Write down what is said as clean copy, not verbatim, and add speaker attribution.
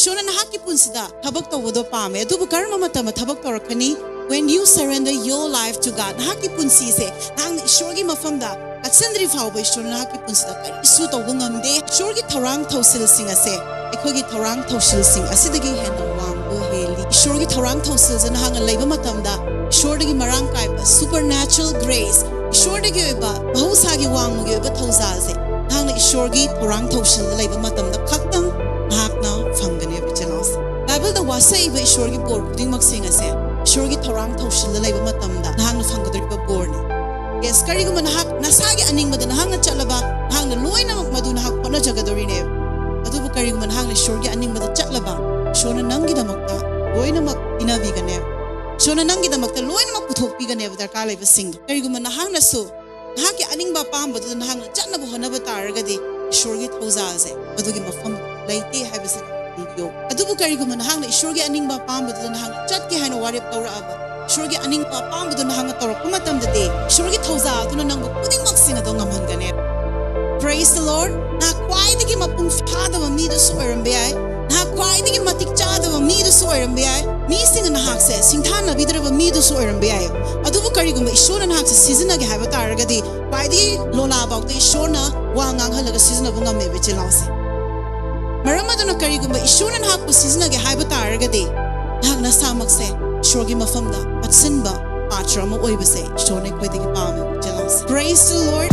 Speaker 1: ishona nahaki punsida thabak tawdo pame adubu karma matama thabak torakani when you surrender your life to God nahaki punsi se nang ishorgi mafamda atsendri fawba ishona nahaki punsida karisu tawba ngamde ishorgi thorang thosil sing ase ekhogi thorang thosil sing asidagi hena wangbo heli ishorgi thorang thosil jana hanga leiba matamda ishordagi marang kaiba supernatural grace ishordagi oiba bahusagi wangmugi oiba thawzal se nang ishorgi thorang thosil leiba matamda khaktang nahakna phangane bichalas Bible da wasaiba ishorgi bor puding maksing ase ishorgi thorang thosil leiba matamda nahakna phangadriba borni yes kariguma nahak nasagi aningmada nahakna chalaba nahakna loina madu nahak pona jagadorine adubu kariguma nahakna ishorgi aningmada chatlaba shona nangi damakta loina mak inabigane shona nangi damakta loina mak puthokpigane darka leiba sing kariguma nahakna su nahaki aningba pambadu nahakna chatnabu honaba taragadi ishorgi thawzalse adugi mafam laite habise yo adubu kariguma nahakna ishorgi aningba pambadu nahakna chatke haina warip tawraaba ishorgi aningba pambadu nahakna tawrakpa matamdade ishorgi thawzal tuna nangbu puding maksina do ngamhangane Praise the Lord na kwaidagi mapung phadaba mi da soirambe ai na kwaidagi matik chadaba mi da soirambe ai mi singa nahakse singthana bidraba mi da soirambe ai adubu kariguma ishona nahakse season ge haba taragadi kwaidagi lola bawte ishona wangang halaga season bu ngame be chilause maramaduna kariguma ishona nahakpu season ge haba taragadi nahakna samakse ishorgi mafamda atsinba patra ma oibase ishona khoidagi pame chilause Praise the Lord